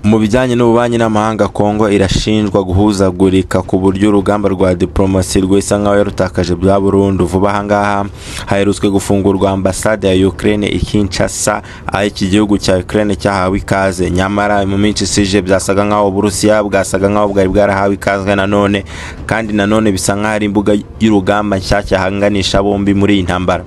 Mu bijyanye n'ububanyi n'amahanga, Kongo irashinjwa guhuzagurika ku buryo urugamba rwa diplomasi rwisa nkaho yarutakaje bya burundu. Vuba aha ngaha haherutswe gufungurwa ambasade ya Ukraine i Kinshasa, aho iki gihugu cya Ukraine cyahawe ikaze. Nyamara mu minsi isije byasaga nkaho Uburusiya bwasaga nkaho bwari bwarahawe ikaze nanone, kandi nanone bisa nkaho ari imbuga y'urugamba nshyashya hanganisha bombi muri iyi ntambara.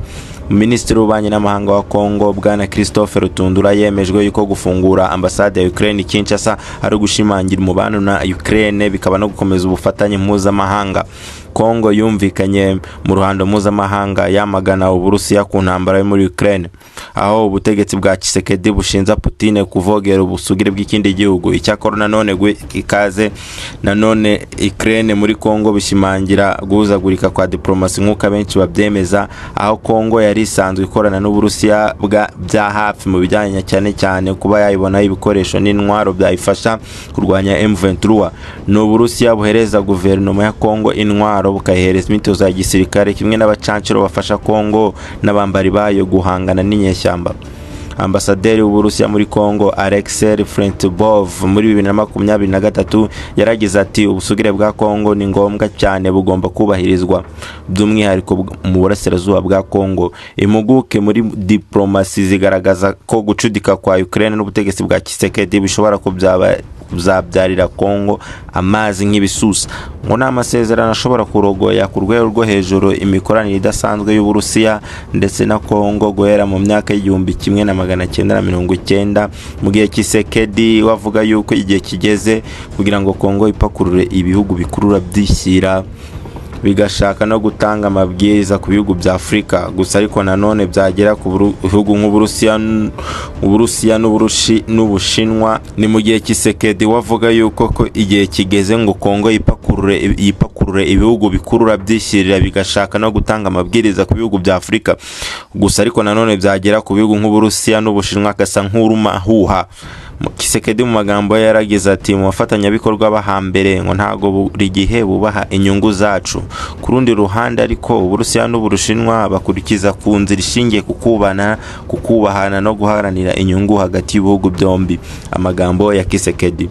Minisitiri w'ububanyi n'amahanga wa Kongo Bwana Christophe Rutundura yemejwe yuko gufungura ambasade ya Ukraine Kinshasa ari gushimangira umubano na Ukraine, bikaba no gukomeza ubufatanye mpuzamahanga. Kongo yumvikanye mu ruhando mpuzamahanga yamagana Uburusiya ku ntambara yo muri Ukraine, aho ubutegetsi bwa Tshisekedi bushinza Putin kuvogera ubusugire bw'ikindi gihugu. Icyakora nanone ikaze nanone Ukraine muri Kongo bishimangira guhuzagurika kwa diplomasi nk'uko benshi babyemeza, aho Kongo yari isanzwe ikorana n'Uburusiya bya hafi mu bijyanye cyane kuba yayibona ibikoresho n'intwaro byayifasha kurwanya M23. N'Uburusiya buhereza guverinoma ya Kongo intwaro bukayihereza imyitozo ya gisirikare kimwe n'abacancuro bafasha Kongo n'abambari bayo guhangana n'inyeshyamba. Ambasaderi w'Uburusiya muri Kongo Alexei Frentubov muri 2023 yaragize ati ubusugire bwa Kongo ni ngombwa cyane, bugomba kubahirizwa by'umwihariko mu burasirazuba bwa Kongo. Impuguke muri diplomasi zigaragaza ko gucudika kwa Ukraine n'ubutegetsi bwa Tshisekedi bishobora kuzabyarira Kongo amazi nk'ibisusa, ngo n'amasezerano ashobora kurogoya ku rwego rwo hejuru imikoranire idasanzwe y'Uburusiya ndetse na Kongo guhera mu myaka y'1990, mu gihe Tshisekedi wavuga yuko igihe kigeze kugira ngo Kongo ipakurure ibihugu bikurura byishyira bigashaka no gutanga amabwiriza ku bihugu bya Afrika. Gusa ariko nanone byagera ku bihugu nk'Uburusiya n'Ubushinwa. Ni mu gihe Tshisekedi wavuga yuko ko igihe kigeze ngo Kongo yipakurure ibihugu bikurura byishyirira bigashaka no gutanga amabwiriza ku bihugu bya Afrika. Gusa ariko nanone byagera ku bihugu nk'Uburusiya n'Ubushinwa akasa nk'urumahuha. Tshisekedi mu magambo yaragize ati mu bafatanyabikorwa bahambere ngo ntago buri gihe bubaha inyungu zacu. Ku rundi ruhande ariko Uburusiya n'Ubushinwa bakurikiza ku nzira ishingiye kukubahana no guharanira inyungu hagati y'ibihugu byombi. Amagambo ya Tshisekedi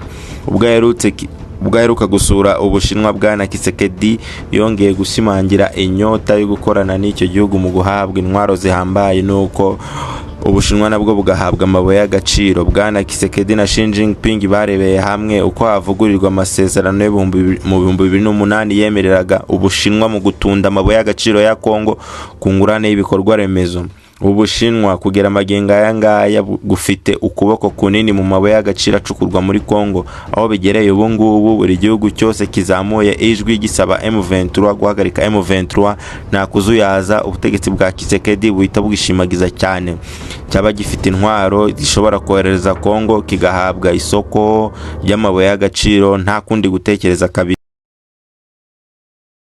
ubwo aheruka gusura Ubushinwa, Bwana Tshisekedi yongeye gushimangira inyota yo gukorana n'icyo gihugu mu guhabwa intwaro zihambaye nuko Ubushinwa nabwo bugahabwa amabuye y'agaciro. Bwana Tshisekedi na Xi Jinping barebeye hamwe uko havugurirwa amasezerano yo mu 2008 yemereraga Ubushinwa mu gutunda amabuye y'agaciro ya Kongo ku ngurane y'ibikorwa remezo. Ubushinwa kugera amagenga aya ngaya gufite ukuboko kunini mu mabuye y'agaciro acukurwa muri Kongo, aho bigereye ubu ngubu buri gihugu cyose kizamuye ijwi gisaba M23 guhagarika M23 nta kuzuyaza. Ubutegetsi bwa Tshisekedi buhita bwishimagiza cyane, cyaba gifite intwaro gishobora kohereza Kongo kigahabwa isoko y'amabuye y'agaciro nta kundi gutekereza kabiri.